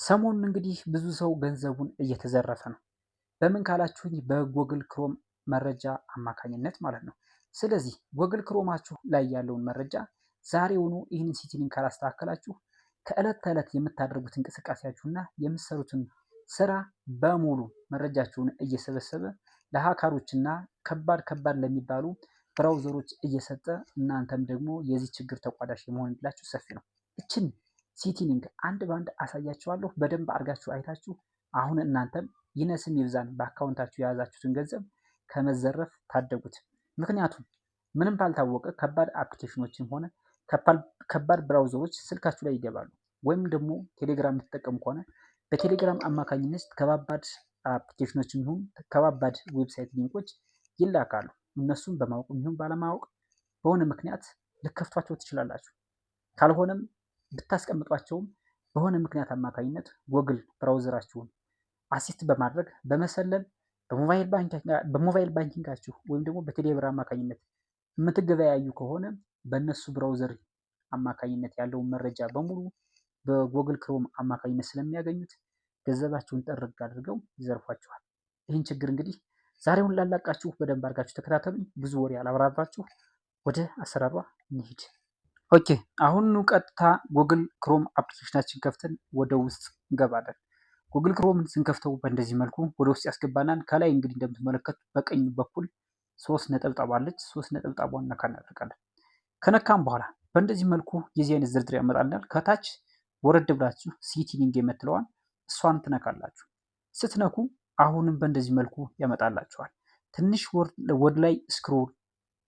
ሰሞኑን እንግዲህ ብዙ ሰው ገንዘቡን እየተዘረፈ ነው። በምን ካላችሁኝ በጎግል ክሮም መረጃ አማካኝነት ማለት ነው። ስለዚህ ጎግል ክሮማችሁ ላይ ያለውን መረጃ ዛሬውኑ ይህንን ሴቲንግ ካላስተካከላችሁ ከዕለት ተዕለት የምታደርጉት እንቅስቃሴያችሁና የምትሰሩትን ስራ በሙሉ መረጃችሁን እየሰበሰበ ለሀካሮችና ከባድ ለሚባሉ ብራውዘሮች እየሰጠ እናንተም ደግሞ የዚህ ችግር ተቋዳሽ የመሆን እድላችሁ ሰፊ ነው። እችን ሴቲንግ አንድ ባንድ አሳያችኋለሁ። በደንብ አድርጋችሁ አይታችሁ አሁን እናንተም ይነስም ይብዛን በአካውንታችሁ የያዛችሁትን ገንዘብ ከመዘረፍ ታደጉት። ምክንያቱም ምንም ባልታወቀ ከባድ አፕሊኬሽኖችም ሆነ ከባድ ብራውዘሮች ስልካችሁ ላይ ይገባሉ። ወይም ደግሞ ቴሌግራም የምትጠቀሙ ከሆነ በቴሌግራም አማካኝነት ከባባድ አፕሊኬሽኖችም ይሁን ከባባድ ዌብሳይት ሊንኮች ይላካሉ። እነሱም በማወቅ ይሁን ባለማወቅ በሆነ ምክንያት ልከፍቷቸው ትችላላችሁ። ካልሆነም ብታስቀምጧቸውም በሆነ ምክንያት አማካኝነት ጎግል ብራውዘራችሁን አሲስት በማድረግ በመሰለል በሞባይል ባንኪንጋችሁ ወይም ደግሞ በቴሌብር አማካኝነት የምትገበያዩ ከሆነ በእነሱ ብራውዘር አማካኝነት ያለውን መረጃ በሙሉ በጎግል ክሮም አማካኝነት ስለሚያገኙት ገንዘባችሁን ጠርግ አድርገው ይዘርፏችኋል። ይህን ችግር እንግዲህ ዛሬውን ላላቃችሁ በደንብ አድርጋችሁ ተከታተሉኝ። ብዙ ወሬ አላብራራችሁ፣ ወደ አሰራሯ እንሂድ። ኦኬ አሁን ቀጥታ ጎግል ክሮም አፕሊኬሽናችን ከፍተን ወደ ውስጥ እንገባለን። ጉግል ክሮምን ስንከፍተው በእንደዚህ መልኩ ወደ ውስጥ ያስገባናል። ከላይ እንግዲህ እንደምትመለከቱት በቀኝ በኩል 3 ነጠብጣብ አለች። 3 ነጠብጣቧን ነካ እናደርጋለን። ከነካም በኋላ በእንደዚህ መልኩ የዚህ አይነት ዝርዝር ያመጣልናል። ከታች ወረድ ብላችሁ ሴቲንግ የምትለዋን እሷን ትነካላችሁ። ስትነኩ አሁንም በእንደዚህ መልኩ ያመጣላችኋል። ትንሽ ወደ ላይ ስክሮል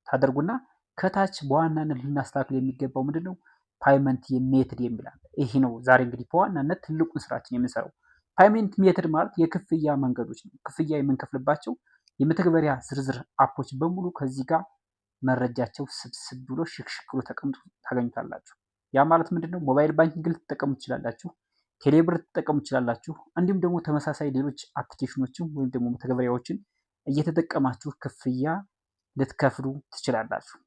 ታደርጉና ከታች በዋናነት ልናስተካክል የሚገባው ምንድነው ፓይመንት ሜትድ የሚላል ይሄ ነው። ዛሬ እንግዲህ በዋናነት ትልቁን ስራችን የምንሰራው ፓይመንት ሜትድ ማለት የክፍያ መንገዶች ነው። ክፍያ የምንከፍልባቸው የመተግበሪያ ዝርዝር አፖች በሙሉ ከዚህ ጋር መረጃቸው ስብስብ ብሎ ሽክሽክ ብሎ ተቀምጦ ታገኙታላችሁ። ያ ማለት ምንድነው ሞባይል ባንኪንግ ልትጠቀሙ ትችላላችሁ፣ ቴሌብር ልትጠቀሙ ትችላላችሁ። እንዲሁም ደግሞ ተመሳሳይ ሌሎች አፕሊኬሽኖችን ወይም ደግሞ መተግበሪያዎችን እየተጠቀማችሁ ክፍያ ልትከፍሉ ትችላላችሁ።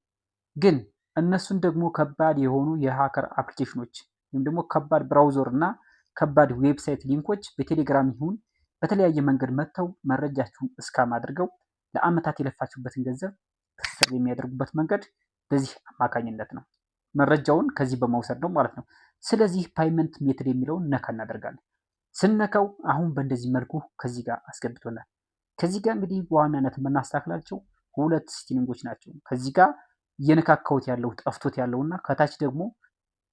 ግን እነሱን ደግሞ ከባድ የሆኑ የሃከር አፕሊኬሽኖች ወይም ደግሞ ከባድ ብራውዘር እና ከባድ ዌብሳይት ሊንኮች በቴሌግራም ይሁን በተለያየ መንገድ መጥተው መረጃችሁን እስካም አድርገው ለአመታት የለፋችሁበትን ገንዘብ ክስር የሚያደርጉበት መንገድ በዚህ አማካኝነት ነው። መረጃውን ከዚህ በመውሰድ ነው ማለት ነው። ስለዚህ ፓይመንት ሜትድ የሚለውን ነካ እናደርጋለን። ስነካው አሁን በእንደዚህ መልኩ ከዚህ ጋር አስገብቶናል። ከዚህ ጋር እንግዲህ በዋናነት የምናስተካክላቸው ሁለት ሴቲንጎች ናቸው። ከዚህ ጋር እየነካካሁት ያለው ጠፍቶት ያለውና ከታች ደግሞ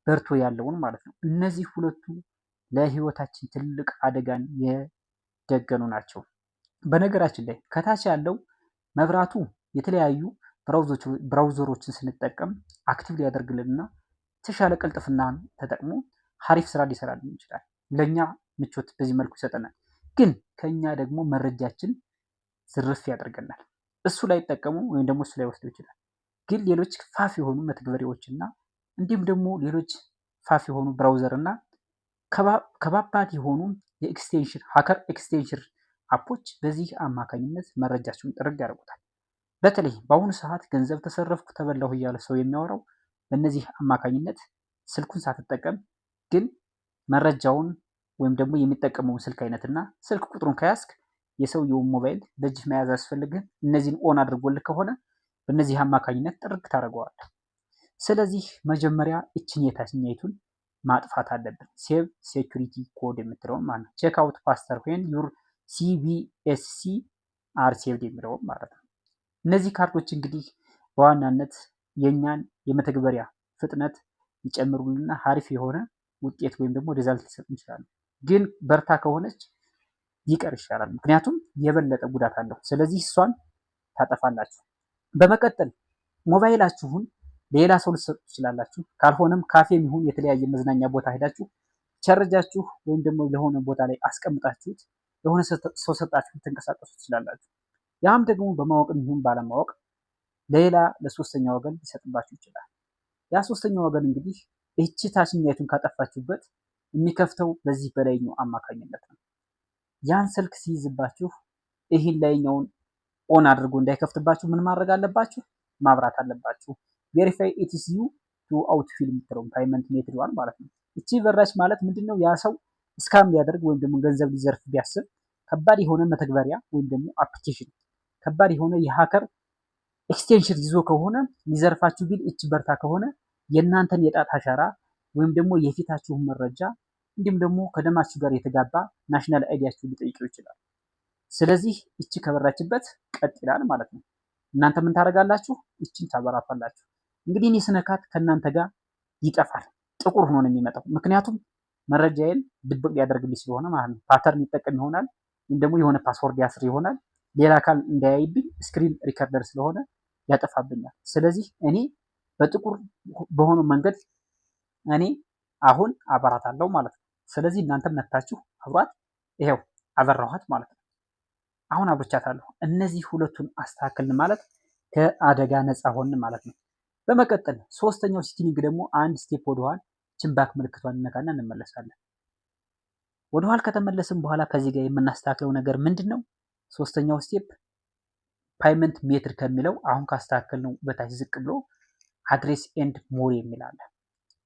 በርቶ ያለውን ማለት ነው። እነዚህ ሁለቱ ለህይወታችን ትልቅ አደጋን የደገኑ ናቸው። በነገራችን ላይ ከታች ያለው መብራቱ የተለያዩ ብራውዘሮችን ስንጠቀም አክቲቭ ሊያደርግልንና የተሻለ ቅልጥፍናን ተጠቅሞ ሀሪፍ ስራ ሊሰራልን ይችላል። ለእኛ ምቾት በዚህ መልኩ ይሰጠናል። ግን ከኛ ደግሞ መረጃችን ዝርፍ ያደርገናል። እሱ ላይ ጠቀሙ ወይም ደግሞ እሱ ላይ ወስደው ይችላል። ግን ሌሎች ፋፍ የሆኑ መተግበሪያዎችና እንዲሁም ደግሞ ሌሎች ፋፍ የሆኑ ብራውዘር እና ከባባድ የሆኑ የኤክስቴንሽን ሀከር ኤክስቴንሽን አፖች በዚህ አማካኝነት መረጃችሁን ጥርግ ያደርጉታል። በተለይ በአሁኑ ሰዓት ገንዘብ ተሰረፍኩ ተበላሁ እያለ ሰው የሚያወራው በእነዚህ አማካኝነት ስልኩን ሳትጠቀም ግን መረጃውን ወይም ደግሞ የሚጠቀመውን ስልክ አይነትና ስልክ ቁጥሩን ከያዝክ የሰውየውን ሞባይል በእጅህ መያዝ ያስፈልግህ። እነዚህን ኦን አድርጎልህ ከሆነ በእነዚህ አማካኝነት ጥርግ ታደርገዋለህ። ስለዚህ መጀመሪያ እችን የታችኛይቱን ማጥፋት አለብን። ሴቭ ሴኩሪቲ ኮድ የምትለውን ማለት ነው። ቼክ አውት ፋስተር ዌን ዩር ሲቢኤስሲ አር ሴቭድ የሚለውን ማለት ነው። እነዚህ ካርዶች እንግዲህ በዋናነት የእኛን የመተግበሪያ ፍጥነት ይጨምሩልና ሀሪፍ የሆነ ውጤት ወይም ደግሞ ሪዛልት ሊሰጡ ይችላሉ። ግን በርታ ከሆነች ይቀር ይሻላል፣ ምክንያቱም የበለጠ ጉዳት አለው። ስለዚህ እሷን ታጠፋላችሁ። በመቀጠል ሞባይላችሁን ሌላ ሰው ልትሰጡ ትችላላችሁ። ካልሆነም ካፌም ይሁን የተለያየ መዝናኛ ቦታ ሄዳችሁ ቸርጃችሁ ወይም ደግሞ ለሆነ ቦታ ላይ አስቀምጣችሁት የሆነ ሰው ሰጣችሁ ልትንቀሳቀሱ ትችላላችሁ። ያም ደግሞ በማወቅም ይሁን ባለማወቅ ሌላ ለሶስተኛ ወገን ሊሰጥባችሁ ይችላል። ያ ሶስተኛ ወገን እንግዲህ እቺ ታችኛይቱን ካጠፋችሁበት የሚከፍተው በዚህ በላይኛው አማካኝነት ነው። ያን ስልክ ሲይዝባችሁ ይህን ላይኛውን ኦን አድርጎ እንዳይከፍትባችሁ ምን ማድረግ አለባችሁ? ማብራት አለባችሁ። ቬሪፋይ ኢትስ ዩ ቱ አውት ፊል የምትለውን ፓይመንት ሜትድ ዋን ማለት ነው። እቺ በራች ማለት ምንድነው? ያ ሰው ስካም ሊያደርግ ወይም ደግሞ ገንዘብ ሊዘርፍ ቢያስብ ከባድ የሆነ መተግበሪያ ወይም ደግሞ አፕሊኬሽን ከባድ የሆነ የሀከር ኤክስቴንሽን ይዞ ከሆነ ሊዘርፋችሁ ቢል እች በርታ ከሆነ የእናንተን የጣት አሻራ ወይም ደግሞ የፊታችሁን መረጃ እንዲሁም ደግሞ ከደማችሁ ጋር የተጋባ ናሽናል አይዲያችሁ ሊጠይቀው ይችላል። ስለዚህ እቺ ከበራችበት ቀጥ ይላል ማለት ነው። እናንተ ምን ታደርጋላችሁ? እቺን ታበራታላችሁ። እንግዲህ እኔ ስነካት ከእናንተ ጋር ይጠፋል፣ ጥቁር ሆኖ ነው የሚመጣው። ምክንያቱም መረጃዬን ድብቅ ሊያደርግልኝ ስለሆነ ማለት ነው። ፓተርን ይጠቀም ይሆናል ወይም ደግሞ የሆነ ፓስወርድ ያስር ይሆናል። ሌላ አካል እንዳያይብኝ ስክሪን ሪከርደር ስለሆነ ያጠፋብኛል። ስለዚህ እኔ በጥቁር በሆነው መንገድ እኔ አሁን አበራታለሁ ማለት ነው። ስለዚህ እናንተ መታችሁ አብሯት። ይሄው አበራኋት ማለት ነው። አሁን አብርቻታለሁ። እነዚህ ሁለቱን አስተካክልን ማለት ከአደጋ ነፃ ሆንን ማለት ነው። በመቀጠል ሶስተኛው ሴቲንግ ደግሞ አንድ ስቴፕ ወደኋላ ችምባክ ምልክቷን እነካና እንመለሳለን። ወደኋላ ከተመለስን በኋላ ከዚህ ጋር የምናስተካክለው ነገር ምንድን ነው? ሶስተኛው ስቴፕ ፓይመንት ሜትድ ከሚለው አሁን ካስተካከልነው በታች ዝቅ ብሎ አድሬስ ኤንድ ሞር የሚል አለ።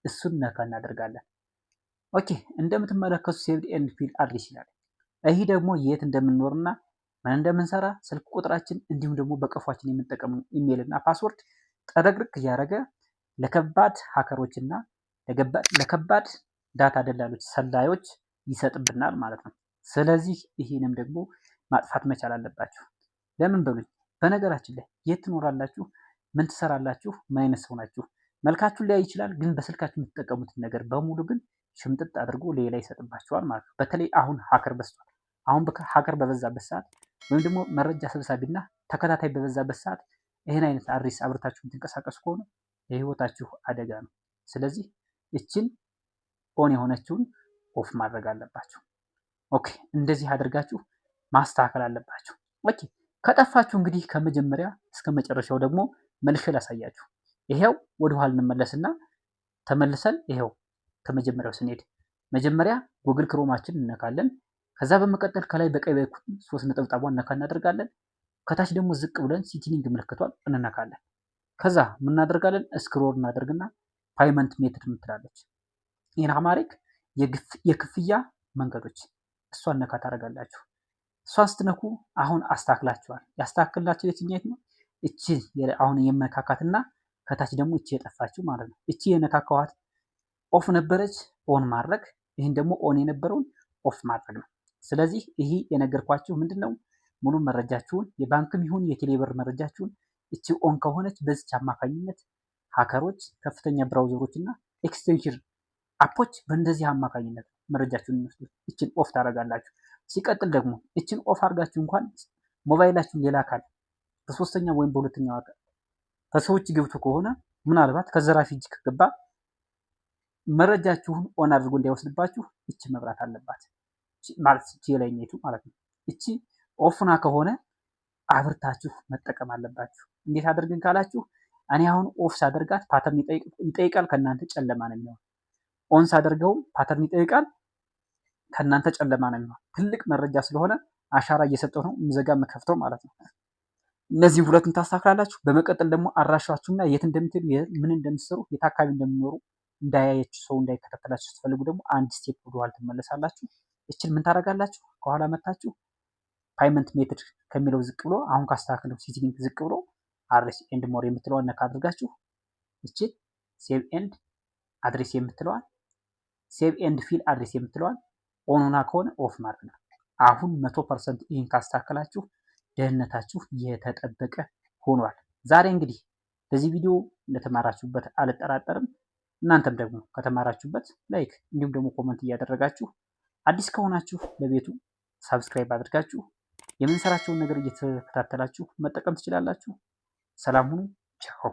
እሱን ነካ እናደርጋለን። ኦኬ እንደምትመለከቱ ሴቭድ ኤንድ ፊልድ አድሬስ ይላል። ይህ ደግሞ የት እንደምንኖርና ምን እንደምንሰራ ስልክ ቁጥራችን እንዲሁም ደግሞ በቀፏችን የምንጠቀመው ኢሜይል እና ፓስወርድ ጠረግርቅ እያደረገ ለከባድ ሀከሮችና ለከባድ ዳታ ደላሎች ሰላዮች ይሰጥብናል ማለት ነው። ስለዚህ ይህንም ደግሞ ማጥፋት መቻል አለባችሁ። ለምን በሉኝ። በነገራችን ላይ የት ትኖራላችሁ? ምን ትሰራላችሁ? ምን አይነት ሰው ናችሁ? መልካችሁ ሊያይ ይችላል፣ ግን በስልካችሁ የምትጠቀሙትን ነገር በሙሉ ግን ሽምጥጥ አድርጎ ሌላ ይሰጥባችኋል ማለት ነው። በተለይ አሁን ሀከር በዝቷል። አሁን ሀከር በበዛበት ሰዓት ወይም ደግሞ መረጃ ሰብሳቢና ተከታታይ በበዛበት ሰዓት ይህን አይነት አድሬስ አብርታችሁ የምትንቀሳቀሱ ከሆነ የህይወታችሁ አደጋ ነው። ስለዚህ እችን ኦን የሆነችውን ኦፍ ማድረግ አለባችሁ። ኦኬ እንደዚህ አድርጋችሁ ማስተካከል አለባችሁ። ኦኬ ከጠፋችሁ እንግዲህ ከመጀመሪያ እስከ መጨረሻው ደግሞ መልሼ ላሳያችሁ። ይሄው ወደኋላ እንመለስና ተመልሰን ይሄው ከመጀመሪያው ስንሄድ መጀመሪያ ጉግል ክሮማችን እነካለን። ከዛ በመቀጠል ከላይ በቀይ በኩል 3 ነጠብጣቧን ነካ እናደርጋለን። ከታች ደግሞ ዝቅ ብለን ሴቲንግ ምልክቷን እንነካለን። ከዛ ምን እናደርጋለን? ስክሮል እናደርግና ፓይመንት ሜትድ ምትላለች ይህን አማሪክ የክፍያ መንገዶች እሷን ነካ ታደርጋላችሁ። እሷን ስትነኩ አሁን አስተካክላችኋል። ያስተካክላችሁ የትኛት ነው? እቺ አሁን የመነካካትና ከታች ደግሞ እቺ የጠፋችሁ ማለት ነው። እቺ የነካካዋት ኦፍ ነበረች፣ ኦን ማድረግ። ይህን ደግሞ ኦን የነበረውን ኦፍ ማድረግ ነው። ስለዚህ ይሄ የነገርኳችሁ ምንድነው? ሙሉ መረጃችሁን የባንክም ይሁን የቴሌብር መረጃችሁን እቺ ኦን ከሆነች በዚች አማካኝነት ሀከሮች፣ ከፍተኛ ብራውዘሮች እና ኤክስቴንሽን አፖች በእንደዚህ አማካኝነት መረጃችሁን የሚወስዱት። እችን ኦፍ ታደርጋላችሁ። ሲቀጥል ደግሞ እችን ኦፍ አድርጋችሁ እንኳን ሞባይላችሁን ሌላ አካል በሶስተኛ ወይም በሁለተኛው አካል ከሰዎች ገብቶ ከሆነ ምናልባት ከዘራፊ እጅ ከገባ መረጃችሁን ኦን አድርጎ እንዳይወስድባችሁ እቺ መብራት አለባት ማለት እቺ የላይኛይቱ ማለት ነው። እቺ ኦፍና ከሆነ አብርታችሁ መጠቀም አለባችሁ። እንዴት አድርገን ካላችሁ እኔ አሁን ኦፍ ሳደርጋት ፓተርን ይጠይቃል፣ ከእናንተ ጨለማ ነው የሚሆን። ኦን ሳደርገውም ፓተርን ይጠይቃል፣ ከእናንተ ጨለማ ነው የሚሆን። ትልቅ መረጃ ስለሆነ አሻራ እየሰጠው ነው ምዘጋ መከፍተው ማለት ነው። እነዚህ ሁለቱን ታስተካክላላችሁ። በመቀጠል ደግሞ አድራሻችሁና የት እንደምትሄዱ ምን እንደምትሰሩ የት አካባቢ እንደምትኖሩ እንዳያያችሁ ሰው እንዳይከታተላችሁ ስትፈልጉ ደግሞ አንድ ስቴፕ ወደኋላ ትመለሳላችሁ። እችን ምን ታደርጋላችሁ? ከኋላ መታችሁ ፓይመንት ሜትድ ከሚለው ዝቅ ብሎ አሁን ካስተካከለው ሴቲንግ ዝቅ ብሎ አድሬስ ኤንድ ሞር የምትለዋን ነካ አድርጋችሁ እችን ሴቭ ኤንድ አድሬስ የምትለዋን ሴቭ ኤንድ ፊል አድሬስ የምትለዋን ኦንና ከሆነ ኦፍ ማድረግ ነው። አሁን 100% ይህን ካስተካከላችሁ ደህንነታችሁ የተጠበቀ ሆኗል። ዛሬ እንግዲህ በዚህ ቪዲዮ እንደተማራችሁበት አልጠራጠርም። እናንተም ደግሞ ከተማራችሁበት ላይክ እንዲሁም ደግሞ ኮመንት እያደረጋችሁ አዲስ ከሆናችሁ ለቤቱ ሳብስክራይብ አድርጋችሁ የምንሰራቸውን ነገር እየተከታተላችሁ መጠቀም ትችላላችሁ። ሰላም ሁኑ። ቻው